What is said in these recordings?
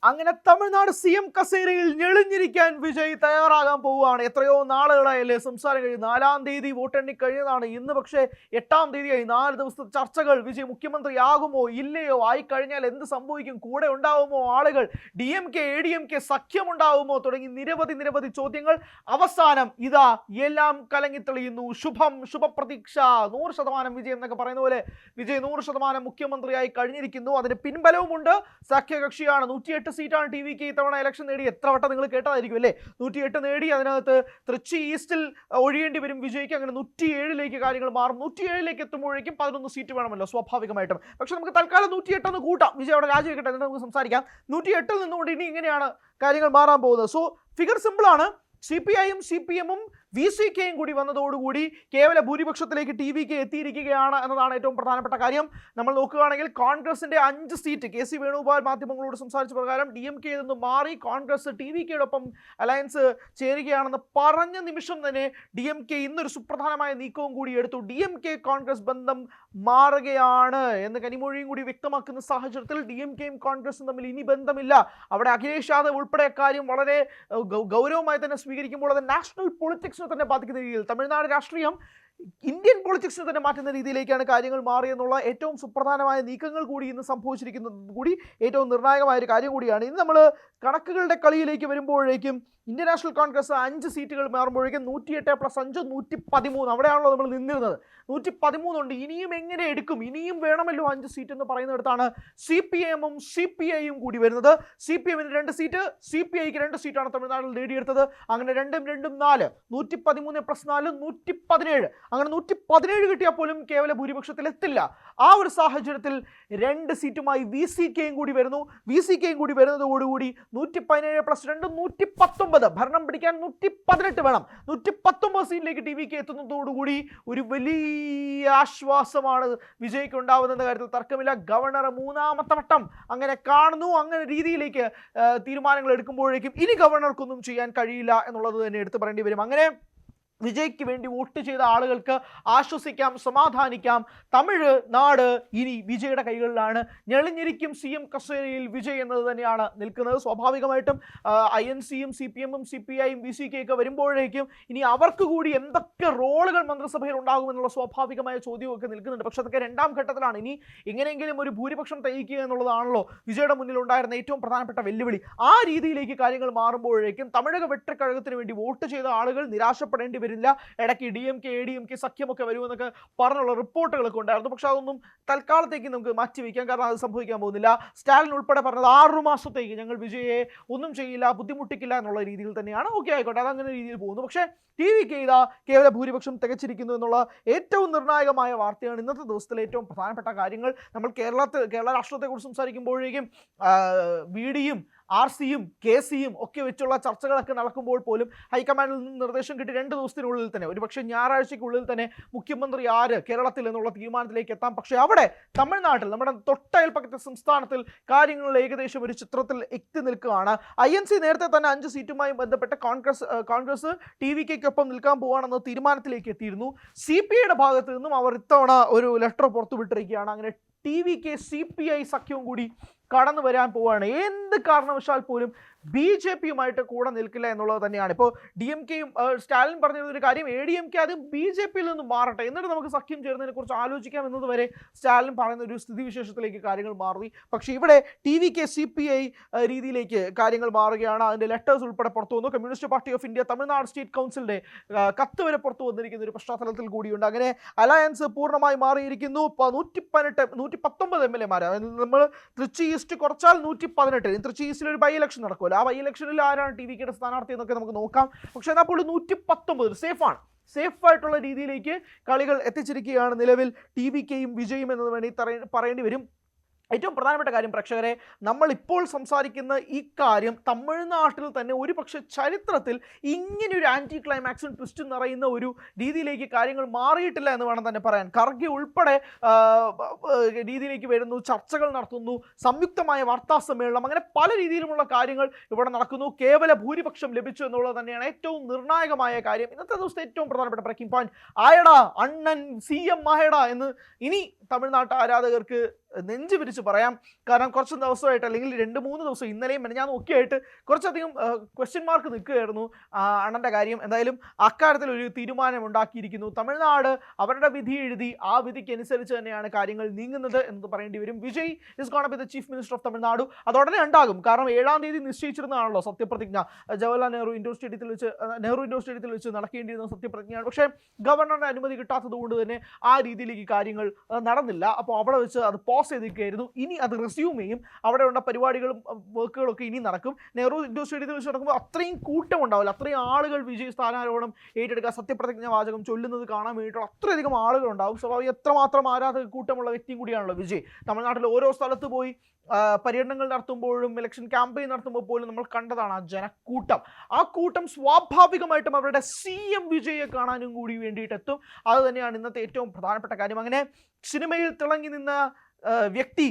അങ്ങനെ തമിഴ്നാട് CM കസേരയിൽ ഞെളിഞ്ഞിരിക്കാൻ വിജയ് തയ്യാറാകാൻ പോവുകയാണ്. എത്രയോ നാളുകളായല്ലേ സംസാരം കഴിഞ്ഞ്. 4-ാം തീയതി വോട്ടെണ്ണി കഴിഞ്ഞതാണ്. ഇന്ന് പക്ഷേ 8-ാം തീയതിയായി. 4 ദിവസത്തെ ചർച്ചകൾ. വിജയ് മുഖ്യമന്ത്രിയാകുമോ ഇല്ലയോ, ആയിക്കഴിഞ്ഞാൽ എന്ത് സംഭവിക്കും, കൂടെ ഉണ്ടാവുമോ ആളുകൾ, DMK ADMK സഖ്യമുണ്ടാവുമോ തുടങ്ങി നിരവധി ചോദ്യങ്ങൾ. അവസാനം ഇതാ എല്ലാം കലങ്ങിത്തെളിയുന്നു. ശുഭപ്രതീക്ഷ 100% വിജയം എന്നൊക്കെ പറയുന്ന പോലെ വിജയ് 100% മുഖ്യമന്ത്രിയായി കഴിഞ്ഞിരിക്കുന്നു. അതിന് പിൻബലവുമുണ്ട്. സഖ്യകക്ഷിയാണ്. 108 സീറ്റാണ് TVK ഇത്തവണ ഇലക്ഷൻ നേടി. എത്ര വട്ടം നിങ്ങൾ കേട്ടതായിരിക്കും അല്ലേ? 108 നേടി. അതിനകത്ത് തൃച്ചി ഈസ്റ്റിൽ ഒഴിയേണ്ടി വരും വിജയ്ക്ക്. അങ്ങനെ 107ലേക്ക് കാര്യങ്ങൾ മാറും. 107ലേക്ക് എത്തുമ്പോഴേക്കും 11 സീറ്റ് വേണമല്ലോ സ്വാഭാവികമായിട്ടും. പക്ഷെ നമുക്ക് തൽക്കാലം 108 ഒന്ന് കൂട്ടാം. വിജയ് അവിടെ രാജിവെക്കട്ടെ, എന്നിട്ട് നമുക്ക് സംസാരിക്കാം. 108ൽ നിന്നുകൊണ്ട് ഇനി ഇങ്ങനെയാണ് കാര്യങ്ങൾ മാറാൻ പോകുന്നത്. സോ ഫിഗർ സിമ്പിളാണ്. CPIയും CPMും VCKയും കൂടി വന്നതോടുകൂടി കേവല ഭൂരിപക്ഷത്തിലേക്ക് TVK എത്തിയിരിക്കുകയാണ് എന്നതാണ് ഏറ്റവും പ്രധാനപ്പെട്ട കാര്യം. നമ്മൾ നോക്കുകയാണെങ്കിൽ കോൺഗ്രസിന്റെ 5 സീറ്റ് KC വേണുഗോപാൽ മാധ്യമങ്ങളോട് സംസാരിച്ച പ്രകാരം DMKയിൽ നിന്ന് മാറി കോൺഗ്രസ് TVKയോടൊപ്പം അലയൻസ് ചേരുകയാണെന്ന് പറഞ്ഞ നിമിഷം തന്നെ DMK ഇന്നൊരു സുപ്രധാനമായ നീക്കവും കൂടി എടുത്തു. DMK കോൺഗ്രസ് ബന്ധം മാറുകയാണ് എന്ന് കനിമൊഴിയും കൂടി വ്യക്തമാക്കുന്ന സാഹചര്യത്തിൽ DMKയും കോൺഗ്രസും തമ്മിൽ ഇനി ബന്ധമില്ല. അവിടെ അഖിലേഷ് യാദവ് ഉൾപ്പെടെ കാര്യം വളരെ ഗൗരവമായി തന്നെ സ്വീകരിക്കുമ്പോൾ അത് നാഷണൽ പൊളിറ്റിക്സിനെ തന്നെ ബാധിക്കുന്ന രീതിയിൽ, തമിഴ്നാട് രാഷ്ട്രീയം ഇന്ത്യൻ പൊളിറ്റിക്സിനെ തന്നെ മാറ്റുന്ന രീതിയിലേക്കാണ് കാര്യങ്ങൾ മാറിയെന്നുള്ള ഏറ്റവും സുപ്രധാനമായ നീക്കങ്ങൾ കൂടി ഇന്ന് സംഭവിച്ചിരിക്കുന്നത് കൂടി ഏറ്റവും നിർണായകമായ ഒരു കാര്യം കൂടിയാണ്. ഇന്ന് നമ്മൾ കണക്കുകളുടെ കളിയിലേക്ക് വരുമ്പോഴേക്കും ഇന്ത്യൻ നാഷണൽ കോൺഗ്രസ് 5 സീറ്റുകൾ മാറുമ്പോഴേക്കും 108 + 5 113. അവിടെയാണല്ലോ നമ്മൾ നിന്നിരുന്നത്. 113 ഉണ്ട്. ഇനിയും എങ്ങനെ എടുക്കും? ഇനിയും വേണമല്ലോ 5 സീറ്റ് എന്ന് പറയുന്നിടത്താണ് CPMും CPIയും കൂടി വരുന്നത്. CPMന് 2 സീറ്റ്, CPIക്ക് 2 സീറ്റാണ് തമിഴ്നാട്ടിൽ നേടിയെടുത്തത്. അങ്ങനെ 2 4 113 + 4 117. അങ്ങനെ 117 കിട്ടിയാൽ പോലും കേവല ഭൂരിപക്ഷത്തിൽ എത്തില്ല. ആ ഒരു സാഹചര്യത്തിൽ 2 സീറ്റുമായി VCKയും കൂടി വരുന്നു. VCKയും കൂടി വരുന്നതോടുകൂടി 117 + 2 119. ഭരണം പിടിക്കാൻ 118 വേണം. 119 സീറ്റിലേക്ക് TVK എത്തുന്നതോടുകൂടി ഒരു വലിയ ആശ്വാസമാണ് വിജയ്ക്ക് ഉണ്ടാവുന്ന കാര്യത്തിൽ തർക്കമില്ല. ഗവർണർ 3ാമത്തെ വട്ടം അങ്ങനെ കാണുന്നു. അങ്ങനെ രീതിയിലേക്ക് തീരുമാനങ്ങൾ എടുക്കുമ്പോഴേക്കും ഇനി ഗവർണർക്കൊന്നും ചെയ്യാൻ കഴിയില്ല എന്നുള്ളത് തന്നെ എടുത്തു പറയേണ്ടി വരും. അങ്ങനെ വിജയ്ക്ക് വേണ്ടി വോട്ട് ചെയ്ത ആളുകൾക്ക് ആശ്വസിക്കാം, സമാധാനിക്കാം. തമിഴ് നാട് ഇനി വിജയുടെ കൈകളിലാണ്. ഞെളിഞ്ഞിരിക്കും CM കസേരയിൽ വിജയ് എന്നത് തന്നെയാണ് നിൽക്കുന്നത്. സ്വാഭാവികമായിട്ടും INCയും CPMും CPIയും VCKയൊക്കെ വരുമ്പോഴേക്കും ഇനി അവർക്ക് കൂടി എന്തൊക്കെ റോളുകൾ മന്ത്രിസഭയിൽ ഉണ്ടാകുമെന്നുള്ള സ്വാഭാവികമായ ചോദ്യമൊക്കെ നിൽക്കുന്നുണ്ട്. പക്ഷെ അതൊക്കെ 2ാം ഘട്ടത്തിലാണ്. ഇനി എങ്ങനെയെങ്കിലും ഒരു ഭൂരിപക്ഷം തെളിയിക്കുക എന്നുള്ളതാണല്ലോ വിജയുടെ മുന്നിൽ ഉണ്ടായിരുന്ന ഏറ്റവും പ്രധാനപ്പെട്ട വെല്ലുവിളി. ആ രീതിയിലേക്ക് കാര്യങ്ങൾ മാറുമ്പോഴേക്കും തമിഴക വെട്ടിക്കഴകത്തിന് വേണ്ടി വോട്ട് ചെയ്ത ആളുകൾ നിരാശപ്പെടേണ്ടി വരില്ല. ഇടയ്ക്ക് DMK ADMK സഖ്യമൊക്കെ വരുമെന്നൊക്കെ പറഞ്ഞുള്ള റിപ്പോർട്ടുകളൊക്കെ ഉണ്ടായിരുന്നു. പക്ഷെ അതൊന്നും തൽക്കാലത്തേക്ക് നമുക്ക് മാറ്റിവെക്കാം. കാരണം അത് സംഭവിക്കാൻ പോകുന്നില്ല. സ്റ്റാലിൻ ഉൾപ്പെടെ പറഞ്ഞത് 6 മാസത്തേക്ക് ഞങ്ങൾ വിജയെ ഒന്നും ചെയ്യില്ല, ബുദ്ധിമുട്ടിക്കില്ല എന്നുള്ള രീതിയിൽ തന്നെയാണ്. ഓക്കെ, ആയിക്കോട്ടെ, അതങ്ങനെ രീതിയിൽ പോകുന്നു. പക്ഷേ TVK ഇതാ കേവല ഭൂരിപക്ഷം തികച്ചിരിക്കുന്നു എന്നുള്ള ഏറ്റവും നിർണായകമായ വാർത്തയാണ്. ഇന്നത്തെ ദിവസത്തിലെ ഏറ്റവും പ്രധാനപ്പെട്ട കാര്യങ്ങൾ. നമ്മൾ കേരള രാഷ്ട്രീയത്തെക്കുറിച്ച് സംസാരിക്കുമ്പോഴേക്കും VDയും RCയും KCയും ഒക്കെ വെച്ചുള്ള ചർച്ചകളൊക്കെ നടക്കുമ്പോൾ പോലും ഹൈക്കമാൻഡിൽ നിന്ന് നിർദ്ദേശം കിട്ടി 2 ദിവസത്തിനുള്ളിൽ തന്നെ, ഒരുപക്ഷെ ഞായറാഴ്ചയ്ക്കുള്ളിൽ തന്നെ മുഖ്യമന്ത്രി ആര് കേരളത്തിൽ എന്നുള്ള തീരുമാനത്തിലേക്ക് എത്താം. പക്ഷേ അവിടെ തമിഴ്നാട്ടിൽ, നമ്മുടെ തൊട്ടയൽപ്പക്കത്തെ സംസ്ഥാനത്തിൽ കാര്യങ്ങളിൽ ഏകദേശം ഒരു ചിത്രത്തിൽ എത്തി നിൽക്കുകയാണ്. INC നേരത്തെ തന്നെ 5 സീറ്റുമായി ബന്ധപ്പെട്ട് കോൺഗ്രസ് TVKയ്ക്കൊപ്പം നിൽക്കാൻ പോവുകയാണെന്ന തീരുമാനത്തിലേക്ക് എത്തിയിരുന്നു. CPIയുടെ ഭാഗത്ത് നിന്നും അവർ ഇത്തവണ ഒരു ലെറ്റർ പുറത്തുവിട്ടിരിക്കുകയാണ്. അങ്ങനെ TVK CPI സഖ്യവും കൂടി കടന്നു വരാൻ പോവുകയാണ്. എന്ത് കാരണവശാൽ പോലും BJPയുമായിട്ട് കൂടെ നിൽക്കില്ല എന്നുള്ളത് തന്നെയാണ്. ഇപ്പോൾ DMKയും സ്റ്റാലിൻ പറഞ്ഞൊരു കാര്യം, ADMK ആദ്യം BJPയിൽ നിന്ന് മാറട്ടെ, എന്നിട്ട് നമുക്ക് സഖ്യം ചേർന്നതിനെ കുറിച്ച് ആലോചിക്കാം എന്നത് വരെ സ്റ്റാലിൻ പറയുന്ന ഒരു സ്ഥിതിവിശേഷത്തിലേക്ക് കാര്യങ്ങൾ മാറി. പക്ഷേ ഇവിടെ TVK CPI രീതിയിലേക്ക് കാര്യങ്ങൾ മാറുകയാണ്. അതിൻ്റെ ലെറ്റേഴ്സ് ഉൾപ്പെടെ പുറത്തു വന്നു. Communist party of India Tamil Nadu state കൗൺസിലിൻ്റെ കത്ത് വരെ പുറത്തു വന്നിരിക്കുന്ന ഒരു പശ്ചാത്തലത്തിൽ കൂടിയുണ്ട്. അങ്ങനെ അലയൻസ് പൂർണ്ണമായി മാറിയിരിക്കുന്നു. 119 MLA നമ്മൾ തൃച്ചി ഈസ്റ്റ് കുറച്ചാൽ 118. തൃച്ചി ഈസ്റ്റിൽ ഒരു ബൈ ഇലക്ഷൻ നടക്കുമല്ലോ. ആ ബൈ ഇലക്ഷനിൽ ആരാണ് TVKയുടെ സ്ഥാനാർത്ഥി എന്നൊക്കെ നമുക്ക് നോക്കാം. പക്ഷേ എന്നാൽ പോലും 119 സേഫാണ്. സേഫായിട്ടുള്ള രീതിയിലേക്ക് കളികൾ എത്തിച്ചിരിക്കുകയാണ് നിലവിൽ TVKയും വിജയും എന്ന് വേണ്ടി പറയേണ്ടി വരും. ഏറ്റവും പ്രധാനപ്പെട്ട കാര്യം പ്രേക്ഷകരെ, നമ്മളിപ്പോൾ സംസാരിക്കുന്ന ഈ കാര്യം തമിഴ്നാട്ടിൽ തന്നെ ഒരു പക്ഷേ ചരിത്രത്തിൽ ഇങ്ങനെയൊരു ആൻറ്റി ക്ലൈമാക്സും ട്വിസ്റ്റും നിറയുന്ന ഒരു രീതിയിലേക്ക് കാര്യങ്ങൾ മാറിയിട്ടില്ല എന്ന് വേണം തന്നെ പറയാൻ. ഖർഗെ ഉൾപ്പെടെ രീതിയിലേക്ക് വരുന്നു, ചർച്ചകൾ നടത്തുന്നു, സംയുക്തമായ വാർത്താ സമ്മേളനം, അങ്ങനെ പല രീതിയിലുമുള്ള കാര്യങ്ങൾ ഇവിടെ നടക്കുന്നു. കേവല ഭൂരിപക്ഷം ലഭിച്ചു എന്നുള്ളത് തന്നെയാണ് ഏറ്റവും നിർണായകമായ കാര്യം. ഇന്നത്തെ ദിവസത്തെ ഏറ്റവും പ്രധാനപ്പെട്ട ബ്രേക്കിംഗ് പോയിന്റ്. ആയടാ അണ്ണൻ CM ആയടാ എന്ന് ഇനി തമിഴ്നാട്ട് ആരാധകർക്ക് നെഞ്ചു പിരിച്ച് പറയാം. കാരണം കുറച്ച് ദിവസമായിട്ട്, അല്ലെങ്കിൽ 2-3 ദിവസം, ഇന്നലെയും ഞാൻ ഒക്കെയായിട്ട് കുറച്ചധികം ക്വസ്റ്റ്യൻ മാർക്ക് നിൽക്കുകയായിരുന്നു അണ്ണൻ്റെ കാര്യം. എന്തായാലും അക്കാര്യത്തിൽ ഒരു തീരുമാനം ഉണ്ടാക്കിയിരിക്കുന്നു. തമിഴ്നാട് അവരുടെ വിധി എഴുതി, ആ വിധിക്ക് അനുസരിച്ച് തന്നെയാണ് കാര്യങ്ങൾ നീങ്ങുന്നത് എന്ന് പറയേണ്ടി വരും. Vijay is gonna be the chief minister of Tamil Nadu. അതോടനെ ഉണ്ടാകും. കാരണം 7-ാം തീയതി നിശ്ചയിച്ചിരുന്നതാണല്ലോ സത്യപ്രതിജ്ഞ. ജവഹർലാൽ നെഹ്റു ഇൻഡോർ സ്റ്റേഡിയത്തിൽ വെച്ച് നടക്കേണ്ടിയിരുന്ന സത്യപ്രതിജ്ഞയാണ്. പക്ഷേ ഗവർണറുടെ അനുമതി കിട്ടാത്തത് കൊണ്ട് തന്നെ ആ രീതിയിലേക്ക് കാര്യങ്ങൾ നടന്നില്ല. അപ്പോൾ അവിടെ വെച്ച് അത് പോസ് ചെയ്തിരിക്കുകയായിരുന്നു. ഇനി അത് റെസ്യൂം ചെയ്യും. അവിടെയുള്ള പരിപാടികളും വർക്കുകളൊക്കെ ഇനി നടക്കും. നെഹ്റു ഇൻഡോർ സ്റ്റേഡിയത്തിൽ വെച്ച് നടക്കുമ്പോൾ അത്രയും കൂട്ടം ഉണ്ടാവില്ല, അത്രയും ആളുകൾ വിജയ് സ്ഥാനാരോഹണം ഏറ്റെടുക്കുക, സത്യപ്രതിജ്ഞ വാചകം ചൊല്ലുന്നത് കാണാൻ വേണ്ടിയിട്ടുള്ള അത്രയധികം ആളുകൾ ഉണ്ടാവും. സ്വാഭാവികം എത്രമാത്രം ആരാധക കൂട്ടമുള്ള വ്യക്തിയും കൂടിയാണല്ലോ വിജയ്. തമിഴ്നാട്ടിൽ ഓരോ സ്ഥലത്ത് പോയി പര്യടനങ്ങൾ നടത്തുമ്പോഴും ഇലക്ഷൻ ക്യാമ്പയിൻ നടത്തുമ്പോൾ പോലും നമ്മൾ കണ്ടതാണ് ആ ജനക്കൂട്ടം. ആ കൂട്ടം സ്വാഭാവികമായിട്ടും അവരുടെ CM വിജയെ കാണാനും കൂടി വേണ്ടിയിട്ടെത്തും. അത് തന്നെയാണ് ഇന്നത്തെ ഏറ്റവും പ്രധാനപ്പെട്ട കാര്യം. അങ്ങനെ സിനിമയിൽ തിളങ്ങി നിന്ന വ്യക്തി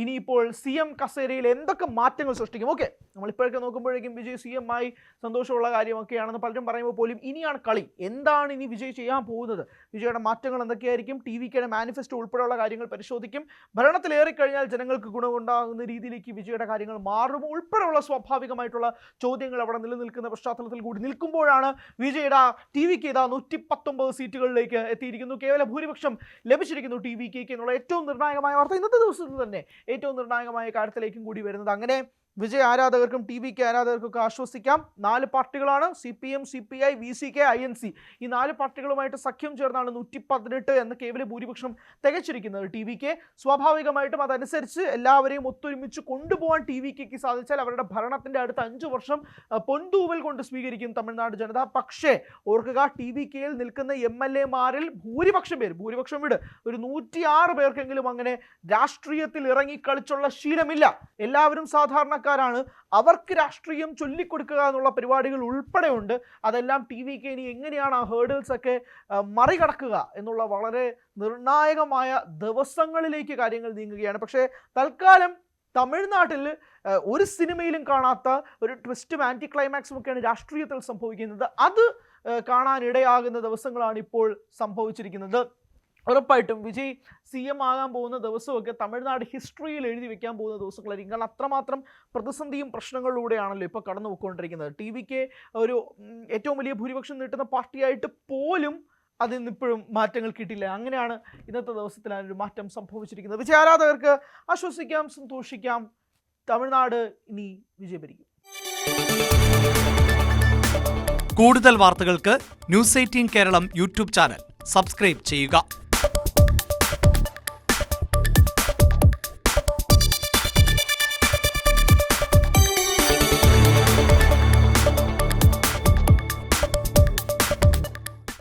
ഇനിയിപ്പോൾ CM കസേരയിൽ എന്തൊക്കെ മാറ്റങ്ങൾ സൃഷ്ടിക്കും? ഓക്കെ, നമ്മളിപ്പോഴൊക്കെ നോക്കുമ്പോഴേക്കും വിജയ് CM ആയി സന്തോഷമുള്ള കാര്യമൊക്കെയാണെന്ന് പലരും പറയുമ്പോൾ പോലും ഇനിയാണ് കളി. എന്താണ് ഇനി വിജയ് ചെയ്യാൻ പോകുന്നത്? വിജയുടെ മാറ്റങ്ങൾ എന്തൊക്കെയായിരിക്കും? TVKയുടെ മാനിഫെസ്റ്റോ ഉൾപ്പെടെയുള്ള കാര്യങ്ങൾ പരിശോധിക്കും. ഭരണത്തിലേറിക്കഴിഞ്ഞാൽ ജനങ്ങൾക്ക് ഗുണമുണ്ടാകുന്ന രീതിയിലേക്ക് വിജയുടെ കാര്യങ്ങൾ മാറുമോ ഉൾപ്പെടെയുള്ള സ്വാഭാവികമായിട്ടുള്ള ചോദ്യങ്ങൾ അവിടെ നിലനിൽക്കുന്ന പശ്ചാത്തലത്തിൽ കൂടി നിൽക്കുമ്പോഴാണ് വിജയുടെ TVK 119 സീറ്റുകളിലേക്ക് എത്തിയിരിക്കുന്നു. കേവല ഭൂരിപക്ഷം ലഭിച്ചിരിക്കുന്നു TVKക്ക് എന്നുള്ള ഏറ്റവും നിർണായകമായ വാർത്ത ഇന്നത്തെ ദിവസത്തിൽ തന്നെ ഏറ്റവും നിർണായകമായ കാര്യത്തിലേക്കും കൂടി വരുന്നത്. അങ്ങനെ Vijay ആരാധകർക്കും TVK ആരാധകർക്കൊക്കെ ആശ്വസിക്കാം. 4 പാർട്ടികളാണ്: CPM, CPI, VCK, INC. ഈ 4 പാർട്ടികളുമായിട്ട് സഖ്യം ചേർന്നാണ് 118 എന്ന കേവല ഭൂരിപക്ഷം തികച്ചിരിക്കുന്നത് TVK. സ്വാഭാവികമായിട്ടും അതനുസരിച്ച് എല്ലാവരെയും ഒത്തൊരുമിച്ച് കൊണ്ടുപോകാൻ TVKക്ക് സാധിച്ചാൽ അവരുടെ ഭരണത്തിൻ്റെ അടുത്ത 5 വർഷം പൊൻതൂവൽ കൊണ്ട് സ്വീകരിക്കും തമിഴ്നാട് ജനത. പക്ഷേ ഓർക്കുക, TVKയിൽ നിൽക്കുന്ന MLA-മാരിൽ ഭൂരിപക്ഷം വിട് ഒരു 106 പേർക്കെങ്കിലും അങ്ങനെ രാഷ്ട്രീയത്തിൽ ഇറങ്ങി കളിച്ചുള്ള ശീലമില്ല. എല്ലാവരും സാധാരണ അവർക്ക് രാഷ്ട്രീയം ചൊല്ലിക്കൊടുക്കുക എന്നുള്ള പരിപാടികൾ ഉൾപ്പെടെ ഉണ്ട്. അതെല്ലാം TVK ഇനി എങ്ങനെയാണ് ആ ഹേർഡിൽസ് ഒക്കെ മറികടക്കുക എന്നുള്ള വളരെ നിർണായകമായ ദിവസങ്ങളിലേക്ക് കാര്യങ്ങൾ നീങ്ങുകയാണ്. പക്ഷേ തൽക്കാലം തമിഴ്നാട്ടിൽ ഒരു സിനിമയിലും കാണാത്ത ഒരു ട്വിസ്റ്റും ആൻറ്റി ക്ലൈമാക്സും ഒക്കെയാണ് രാഷ്ട്രീയത്തിൽ സംഭവിക്കുന്നത്. അത് കാണാനിടയാകുന്ന ദിവസങ്ങളാണ് ഇപ്പോൾ സംഭവിച്ചിരിക്കുന്നത്. ഉറപ്പായിട്ടും വിജയ് CM ആകാൻ പോകുന്ന ദിവസമൊക്കെ തമിഴ്നാട് ഹിസ്റ്ററിയിൽ എഴുതി വെക്കാൻ പോകുന്ന ദിവസങ്ങളായിരിക്കും. കാരണം അത്രമാത്രം പ്രതിസന്ധിയും പ്രശ്നങ്ങളിലൂടെയാണല്ലോ ഇപ്പോൾ കടന്നു പോയിക്കൊണ്ടിരിക്കുന്നത്. TVK ഒരു ഏറ്റവും വലിയ ഭൂരിപക്ഷം നീട്ടുന്ന പാർട്ടിയായിട്ട് പോലും അതിൽ നിന്ന് ഇപ്പോഴും മാറ്റങ്ങൾ കിട്ടില്ല. അങ്ങനെയാണ് ഇന്നത്തെ ദിവസത്തിൽ ഒരു മാറ്റം സംഭവിച്ചിരിക്കുന്നത്. വിജയ് ആരാധകർക്ക് ആശ്വസിക്കാം, സന്തോഷിക്കാം. തമിഴ്നാട് ഇനി വിജയ് ഭരിക്കും. കൂടുതൽ വാർത്തകൾക്ക് News 18 Keralam YouTube channel subscribe ചെയ്യുക.